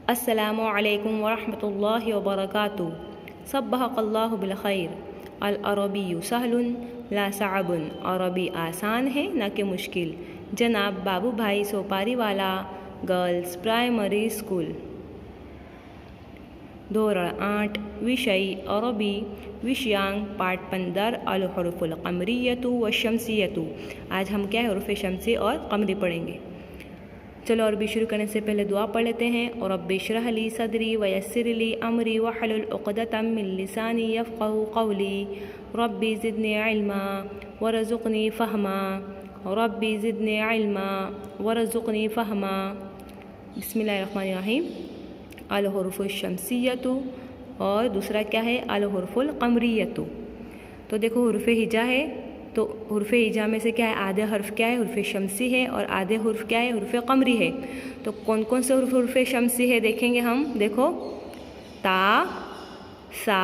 अस्सलामु अलैकुम वरहमतुल्लाहि वबरकातुहू। सब्बहकल्लाहु बिल खैर। अल अरबिय्यु सहलुन ला सअबुन। अरबी आसान है न कि मुश्किल। जनाब बाबू भाई सोपारी वाला गर्ल्स प्राइमरी स्कूल। धोरण 8 विषय अरबी। विषयांक पाठ 15 अल हुरूफुल क़मरिय्यतु व शम्सिय्यतु। आज हम क्या है हुरूफ शम्सी और क़मरी पढ़ेंगे। चलो अरबी शुरू करने से पहले दुआ पढ़ लेते हैं। और रब्बि इश्रह ली सदरी व यस्सिर ली अमरी वहलुल उक़दतम मिन लिसानी यफ़क़हू क़ौली। रब्बी ज़िदनी इल्मा वरज़ुक़नी फ़हमा। रब्बी ज़िदनी इल्मा वरज़ुक़नी फ़हमा। बिस्मिल्लाहिर्रहमानिर्रहीम। अल हुरूफ़ुश शम्सिय्यतु और दूसरा क्या है अल हुरूफ़ुल क़मरिय्यतु। तो देखो हुरूफ़ हिजा है, तो हुरूफ़ हिजा में से क्या है आधे हर्फ क्या है हुरूफ़ शम्सी है और आधे हुर्फ क्या है हुरूफ़ क़मरी है। तो कौन कौन से हुरूफ़ शम्सी है देखेंगे हम। देखो ता, सा,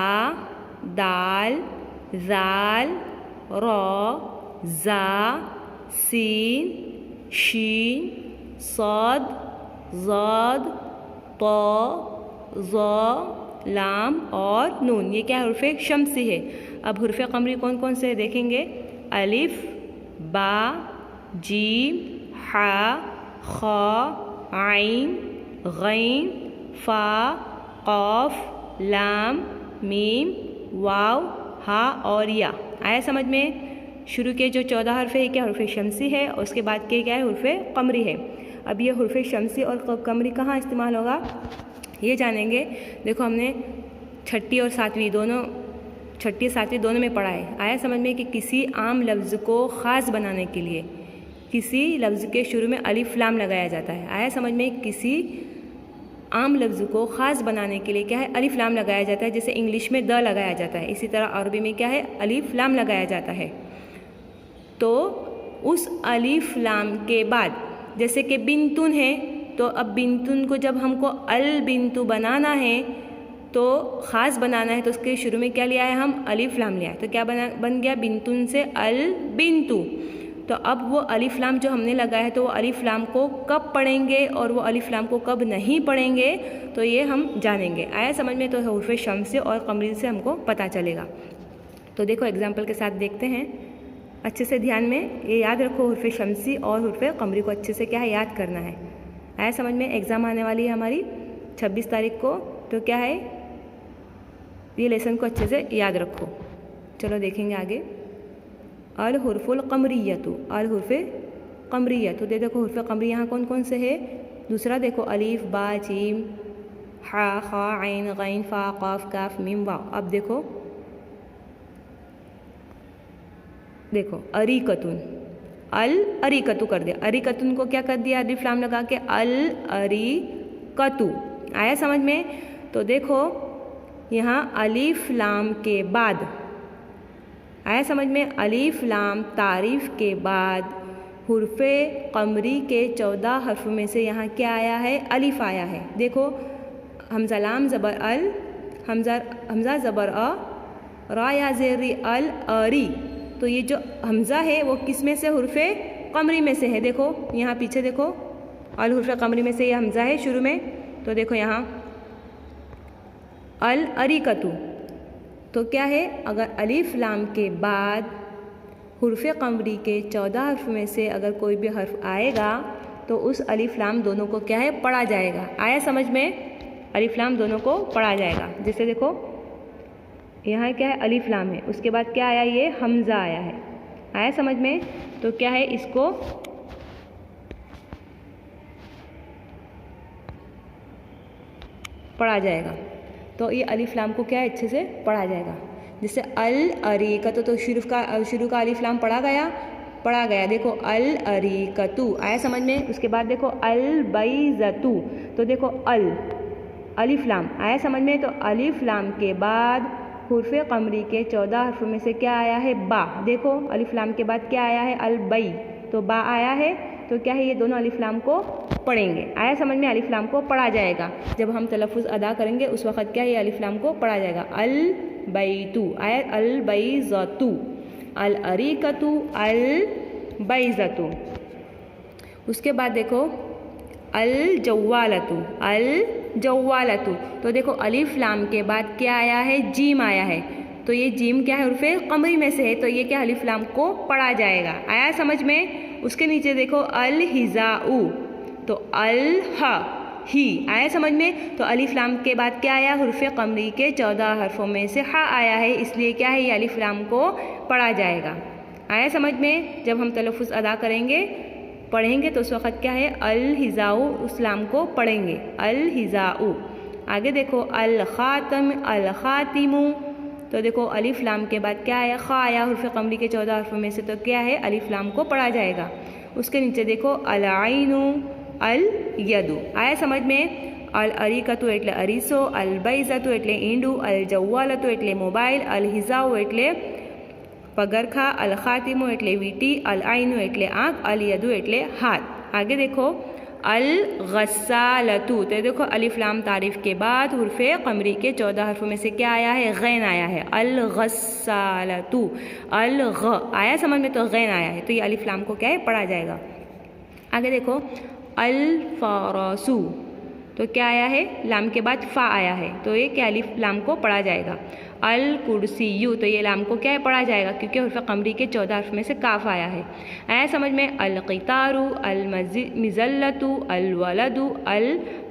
दाल, ज़ाल, रॉ, ज़ा, सीन, शीन, सॉद, ज़ाद, तो, ज़ा, लाम और नून। ये क्या है हुरूफ़ शम्सी है। अब हुरूफ़ क़मरी कौन कौन से देखेंगे। अलिफ, बा, जीम, हा, खा, आइन, गैन, फ़ा, क़ाफ, लाम, मीम, वाव, हा और या। आया समझ में। शुरू के जो 14 हर्फ है क्या हुरूफ़ शम्सी है और उसके बाद के क्या है हुरूफ़ क़मरी है। अब ये हुरूफ़ शम्सी और क़मरी कहाँ इस्तेमाल होगा ये जानेंगे। देखो हमने छठी और सातवीं दोनों में पढ़ा है। आया समझ में कि किसी आम लफ्ज़ को ख़ास बनाने के लिए किसी लफ्ज़ के शुरू में अलिफ लाम लगाया जाता है। आया समझ में किसी आम लफ्ज़ को ख़ास बनाने के लिए क्या है अलिफ लाम लगाया जाता है। जैसे इंग्लिश में द लगाया जाता है, इसी तरह अरबी में क्या है अलिफ लाम लगाया जाता है। तो उस अलिफ लाम के बाद जैसे कि बिंतुन है, तो अब बिंतुन को जब हमको अल बिंतु बनाना है तो ख़ास बनाना है, तो उसके शुरू में क्या लिया है हम अलिफ लाम लिया है। तो क्या बन गया बिंतुन से अल बिंतु। तो अब वो अलिफ लाम जो हमने लगाया है तो वो अलिफ लाम को कब पढ़ेंगे और वो अलिफ लाम को कब नहीं पढ़ेंगे तो ये हम जानेंगे। आया समझ में। तो हुरूफ़ शम्सी और क़मरी से हमको पता चलेगा। तो देखो एग्जाम्पल के साथ देखते हैं। अच्छे से ध्यान में ये याद रखो हुरूफ़ शम्सी और हुरूफ़ क़मरी को अच्छे से क्या है याद करना है। आया समझ में। एग्ज़ाम आने वाली है हमारी 26 तारीख को, तो क्या है ये लेसन को अच्छे से याद रखो। चलो देखेंगे आगे। अल हुरूफ़ुल क़मरिय्यतु। अल हुरूफ़ क़मरिय्यतु। देखो हुरूफ़ क़मरी यहाँ कौन कौन से है। दूसरा देखो अलिफ, बा, जीम, हा, खा, आइन, गैन, फ़ा, क़ाफ, काफ, मीम, वाव। अब देखो अरीकतुन। अल अरीकतु कर दिया। अरीकतुन को क्या कर दिया अलिफ लाम लगा के अल अरीकतु। आया समझ में। तो देखो यहाँ अलिफ लाम के बाद आया समझ में अलिफ लाम तारीफ़ के बाद हुरूफ़ क़मरी के 14 हर्फ में से यहाँ क्या आया है अलिफ आया है। देखो हमज़ा लाम ज़बर अल, हमज़ा ज़बर अ, रा या ज़ेरी अल अरी। तो ये जो हमज़ा है वो किस में से हुरूफ़ क़मरी में से है। देखो यहाँ पीछे देखो अल हुरूफ़ क़मरी में से ये हमज़ा है शुरू में। तो देखो यहाँ अल अरीकतु। तो क्या है अगर अलिफ लाम के बाद हुरूफ़ क़मरी के 14 हर्फ में से अगर कोई भी हर्फ आएगा तो उस अलिफ लाम दोनों को क्या है पढ़ा जाएगा। आया समझ में। अलिफ लाम दोनों को पढ़ा जाएगा। जैसे देखो यहाँ क्या है अलिफ लाम है, उसके बाद क्या आया ये हमज़ा आया है। आया समझ में। तो क्या है इसको पढ़ा जाएगा। तो ये अलिफ लाम को क्या है अच्छे से पढ़ा जाएगा। जैसे अल अरीकतु तो शुरू का अलिफ लाम पढ़ा गया। देखो अल अरीकतु आया समझ में। उसके बाद देखो अल बैज़तु। तो देखो अल अलिफ लाम आया समझ में। तो अलिफ लाम के बाद हुरूफ़ क़मरी के 14 हर्फ में से क्या आया है बा। देखो अलिफ लाम के बाद क्या आया है अल बई, तो बा आया है। तो क्या है ये दोनों अलिफ लाम को पढ़ेंगे। आया समझ में। अलिफ लाम को पढ़ा जाएगा। जब हम तलफ़ुज़ अदा करेंगे उस वक़्त क्या है ये अलिफ लाम को पढ़ा जाएगा। अल बैतु आया अल बैज़तु, अल अरीकतु, अल बैज़तु। उसके बाद देखो अल जव्वालतु, अल जव्वालतु। तो देखो अलिफ लाम के बाद क्या आया है, जीम आया है, तो ये जीम क्या है, उर्फे कमरी में से है, तो ये क्या अलिफ लाम को पढ़ा जाएगा। आया समझ में। उसके नीचे देखो अल हिजाऊ, तो अल हा ही आया समझ में। तो अलिफ लाम के बाद क्या आया, हुर्फ़े कमरी के 14 हरफों में से हा आया है, इसलिए क्या है, ये अलिफ लाम को पढ़ा जाएगा। आया समझ में। जब हम तलफ़ुज़ अदा करेंगे, पढ़ेंगे, तो उस वक़्त क्या है, अल हिजाऊ, उस लाम को पढ़ेंगे, अल हिजाऊ। आगे देखो अल ख़ातम, अल ख़ातिमु, तो देखो अलिफ लाम के बाद क्या आया, खा आया, हुर्फ़े कमरी के 14 हरफों में से, तो क्या है, अलिफ लाम को पढ़ा जाएगा। उसके नीचे देखो अल आइनु, अल यदु। आया समझ में। अल अरीकतु एटले अरीसो, अल बैज़तु एटले ईंडू, अल जव्वालतु एटले मोबाइल, अल हिजाउ एटले पगरखा, अल खातिमु एटले वीटी, अल आइनु एटले आँख, अल यदु एटले हाथ। आगे देखो अल गस्सालतु, तो देखो अलिफ लाम तारीफ के बाद हुर्फ़े कमरी के 14 हरफों में से क्या आया है, गैन आया है, अल गस्सालतु, अल ग आया समझ में, तो गैन आया है, तो ये अलिफ लाम को क्या है, पढ़ा जाएगा। आगे देखो अल फ़रसु, तो क्या आया है, लाम के बाद फ़ा आया है, तो ये क्या अलिफ लाम को पढ़ा जाएगा। अल कुर्सियु, तो ये लाम को क्या है, पढ़ा जाएगा, क्योंकि हुर्फ़े कमरी के 14 हरफ में से काफ आया है। आया समझ में। अल क़ितारु, अल मिज़ल्लतु, अल वलदु, अल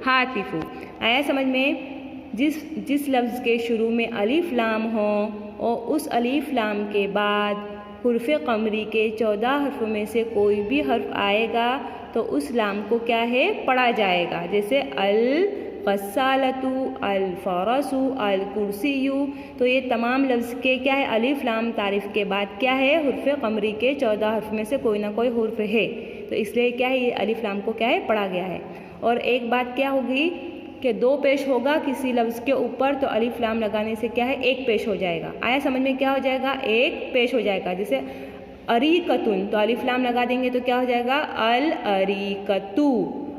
हातिफु। आया समझ में। जिस लफ्ज़ के शुरू में अलिफ लाम हो और उस अलिफ लाम के बाद हुर्फ़े कमरी के 14 हरफों में से कोई भी हर्फ आएगा तो उस लाम को क्या है, पढ़ा जाएगा। जैसे अल गस्सालतु, अल फ़रसु, अल कुर्सियु, तो ये तमाम लफ्ज़ के क्या है, अलिफ लाम तारीफ़ के बाद क्या है, हुर्फ़े कमरी के 14 हरफ में से कोई ना कोई हुर्फ़ है, तो इसलिए क्या है, ये अलिफ लाम को क्या है, पढ़ा गया है। और एक बात क्या होगी कि दो पेश होगा किसी लफ्ज़ के ऊपर, तो अलिफ लाम लगाने से क्या है, एक पेश हो जाएगा। आया समझ में। क्या हो जाएगा, एक पेश हो जाएगा। जैसे अरीकतुन, तो अलिफ लाम लगा देंगे तो क्या हो जाएगा, अल अरीकतु,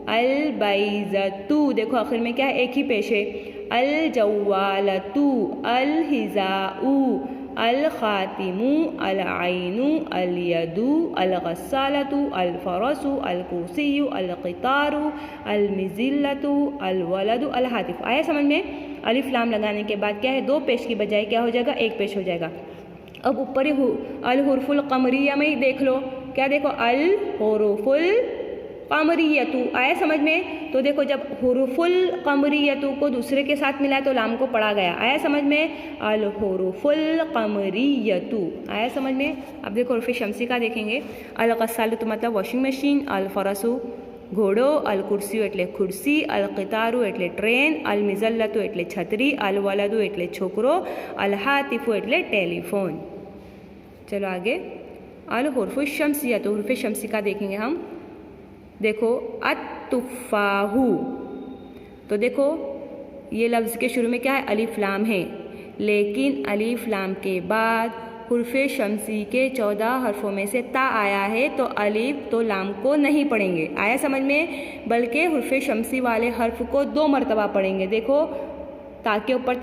अल बैज़तु, देखो आखिर में क्या है, एक ही पेश है। अल जव्वालतु, अल हिजाऊ, अल ख़ातिमु, अल आइनु, अल यदु, अल गस्सालतु, अल फ़रसु, अल कुर्सियु, अल क़ितारु, अल मिज़िल्लतु, अल वलदु, अल हातिफ़। आया समझ में। अलिफ लाम लगाने के बाद क्या है, दो पेश की बजाय क्या हो जाएगा, एक पेश हो जाएगा। अब ऊपर ही अल हुर्फ़ुल क़मरिया में ही देख लो, क्या देखो, अल हुरूफ़ुल क़मरियतु। आया समझ में। तो देखो जब हुरूफ़ुल क़मरियतु को दूसरे के साथ मिला तो लाम को पढ़ा गया। आया समझ में। अल हुरूफ़ुल क़मरियतु। आया समझ में। अब देखो हुर्फ़े शम्सी का देखेंगे। अल ग़स्सालतु मतलब वॉशिंग मशीन, अल फ़रसु घोड़ो, अल कुर्सियु एटले खुर्सी, अल क़ितारु एटले ट्रेन, अल मिज़ल्लतु एटले छतरी, अल वलदु एटले छोकरो, अल हातिफ़ु एटले टेलीफोन। चलो आगे अल हुर्फ़ुश शम्सियतु, हुर्फ़े शम्सी का देखेंगे हम। देखो अत्तुफ़ाहु, तो देखो ये लफ्ज़ के शुरू में क्या है, अलिफ लाम है, लेकिन अलिफ लाम के बाद हुर्फ़े शम्सी के 14 हरफों में से ता आया है, तो अलिफ तो लाम को नहीं पढ़ेंगे। आया समझ में। बल्कि हुर्फ़े शम्सी वाले हर्फ को 2 मरतबा पढ़ेंगे। देखो ता के ऊपर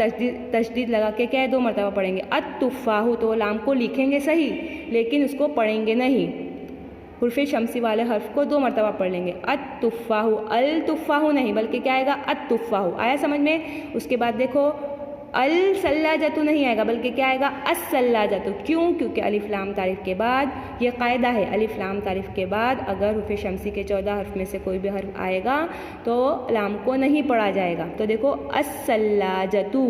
तशदीद लगा के क्या है, 2 मरतबा पढ़ेंगे। अत्तुफ़ाहु, तो लाम को लिखेंगे सही लेकिन उसको पढ़ेंगे नहीं। हुर्फ़े शम्सी वाले हर्फ को 2 मरतबा पढ़ लेंगे। अत्तुफ़ाहु, अल तुफ़ाहु नहीं बल्कि क्या आएगा, अत्तुफ़ाहु। आया समझ में। उसके बाद देखो अल सल्लाजतु नहीं आएगा बल्कि क्या आएगा, अस्सल्लाजतु। क्यों? क्योंकि अलिफ लाम तारीफ़ के बाद ये कायदा है, अलिफ लाम तारीफ़ के बाद अगर हुर्फ़े शम्सी के 14 हर्फ में से कोई भी हर्फ आएगा तो लाम को नहीं पढ़ा जाएगा। तो देखो अस्सल्लाजतु,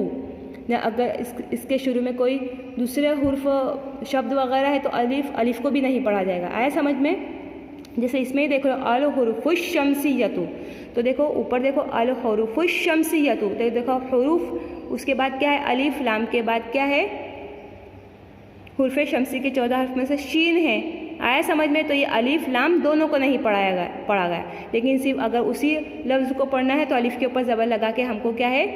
अगर इसके शुरू में कोई दूसरे हुर्फ शब्द वगैरह है तो अलिफ को भी नहीं पढ़ा जाएगा। आया समझ में। जैसे इसमें ही देख लो अल हुरूफ़ुश शम्सियतु, तो देखो ऊपर देखो अल हुरूफ़ुश शम्सियतु, तो देखो हुरूफ उसके बाद क्या है, अलिफ लाम के बाद क्या है, हुर्फ़े शम्सी के 14 हर्फ में से शीन है। आया समझ में। तो ये अलिफ लाम दोनों को नहीं पढ़ा गया, लेकिन सिर्फ अगर उसी लफ्ज़ को पढ़ना है तो अलिफ के ऊपर ज़बर लगा के हमको क्या है,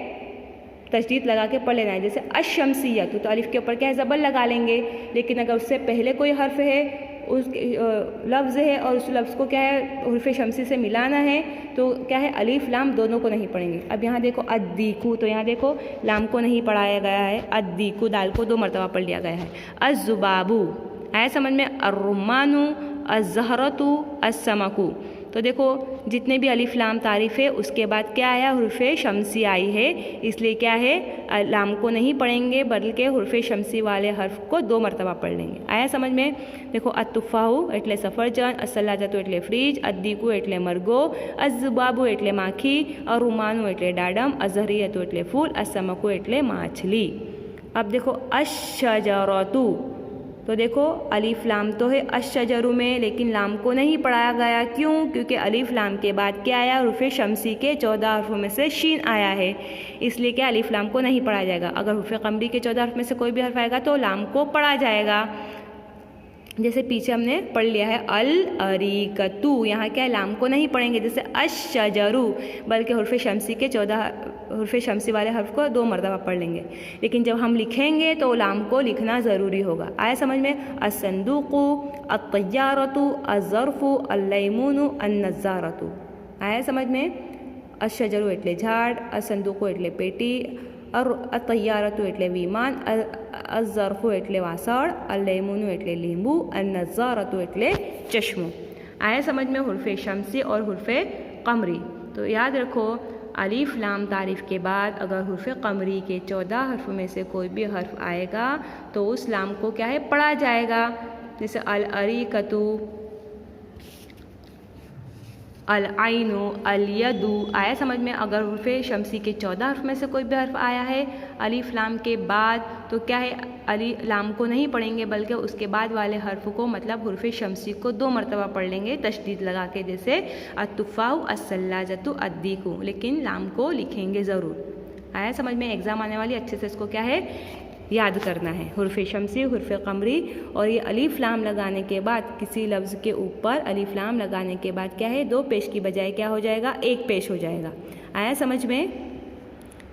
तशदीद लगा के पढ़ लेना है। जैसे अशम्सियतु, तो अलिफ के ऊपर क्या है, ज़बर लगा लेंगे, लेकिन अगर उससे पहले कोई हर्फ है, उस लफ्ज़ है और उस लफ्ज़ को क्या है हुर्फ़े शम्सी से मिलाना है, तो क्या है, अलिफ लाम दोनों को नहीं पढ़ेंगे। अब यहाँ देखो अद्दीकु, तो यहाँ देखो लाम को नहीं पढ़ाया गया है, अद्दीकु दाल को 2 मरतबा पढ़ लिया गया है। अज़्ज़ुबाबु, आया समझ में। अर्रुम्मानु, अज़्ज़हरतु, अस्समकु, तो देखो जितने भी अलिफ लाम तारीफ़ है उसके बाद क्या आया, हुर्फ शमसी आई है, इसलिए क्या है लाम को नहीं पढ़ेंगे बल्कि हुर्फ शमसी वाले हर्फ को 2 मरतबा पढ़ लेंगे। आया समझ में? देखो अतुफ़ाहु एटले सफ़रजन, असलाजतु एटले फ्रीज, अद्दीकु एटले मरगो, अज़्ज़ुबाबु एटले माखी, अरुमानु एटले डाडम, अज़हरियतु एटले फूल, असमकु एटले माछली। अब देखो अश्शजरतु, तो देखो अलिफ लाम तो है अश्शजरु में, लेकिन लाम को नहीं पढ़ाया गया। क्यों? क्योंकि अलिफ लाम के बाद क्या आया, हुर्फ शमसी के 14 हर्फों में से शीन आया है, इसलिए क्या अलिफ लाम को नहीं पढ़ाया जाएगा। अगर हुर्फ कमरी के 14 हर्फ में से कोई भी हर्फ आएगा तो लाम को पढ़ा जाएगा। जैसे पीछे हमने पढ़ लिया है अल अरीकतु, यहाँ क्या है लाम को नहीं पढ़ेंगे जैसे अश्शजरु, बल्कि हुर्फ शमसी के 14 हुर्फ शमसी वाले हर्फ को 2 मरतबा पढ़ लेंगे। लेकिन जब हम लिखेंगे तो लाम को लिखना ज़रूरी होगा। आया समझ में? अस्संदूक़ु, अत्तय्यारतु, अज़्ज़र्फ़ु, अल्लैमूनु, अन्नज़्ज़ारतु। आया समझ में? अश्शजरु एटले झाड़, असंदूक़ु एटले पेटी, अत्तय्यारतु एटले विमान, अज़्ज़र्फ़ु एटले वासड़, अल्लैमूनु एटले लींबू, अन्नज़्ज़ारतु एटले चश्मो। आया समझ में? हुर्फ शमसी और हुर्फ कमरी। तो याद रखो अलिफ लाम तारीफ़ के बाद अगर हुर्फ कमरी के 14 हर्फ में से कोई भी हर्फ आएगा तो उस लाम को क्या है पढ़ा जाएगा। जैसे अल अरीकतु, अल आइनु, अल यदु। आया समझ में? अगर हुर्फ शमसी के 14 हर्फ में से कोई भी हर्फ आया है अलिफ लाम के बाद तो क्या है अली लाम को नहीं पढ़ेंगे बल्कि उसके बाद वाले हर्फ को मतलब हुर्फ शमसी को 2 मरतबा पढ़ लेंगे तशदीद लगा के, जैसे अतुफ़ाउ, अस्सलाजतु, अद्दीकु, लेकिन लाम को लिखेंगे ज़रूर। आया समझ में? एग्ज़ाम आने वाली अच्छे से इसको क्या है याद करना है। हुर्फ शमसी, हुर्फ कमरी और ये अलिफ लाम लगाने के बाद किसी लफ्ज़ के ऊपर अलिफ लाम लगाने के बाद क्या है 2 पेश की बजाय क्या हो जाएगा 1 पेश हो जाएगा। आया समझ में?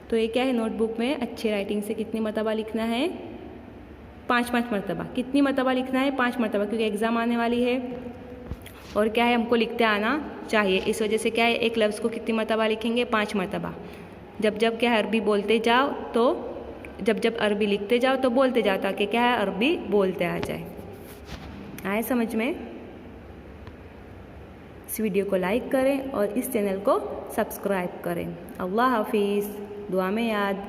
तो ये क्या है नोटबुक में अच्छी राइटिंग से कितनी मरतबा लिखना है 5-5 मरतबा। कितनी मरतबा लिखना है 5 मरतबा, क्योंकि एग्ज़ाम आने वाली है और क्या है हमको लिखते आना चाहिए। इस वजह से क्या है एक लफ्ज़ को कितनी मरतबा लिखेंगे 5 मरतबा। जब जब क्या है अरबी बोलते जाओ तो जब जब अरबी लिखते जाओ तो बोलते जाओ ताकि क्या है अरबी बोलते आ जाए। आए समझ में? इस वीडियो को लाइक करें और इस चैनल को सब्सक्राइब करें। अल्लाह हाफिज़, दुआ में याद।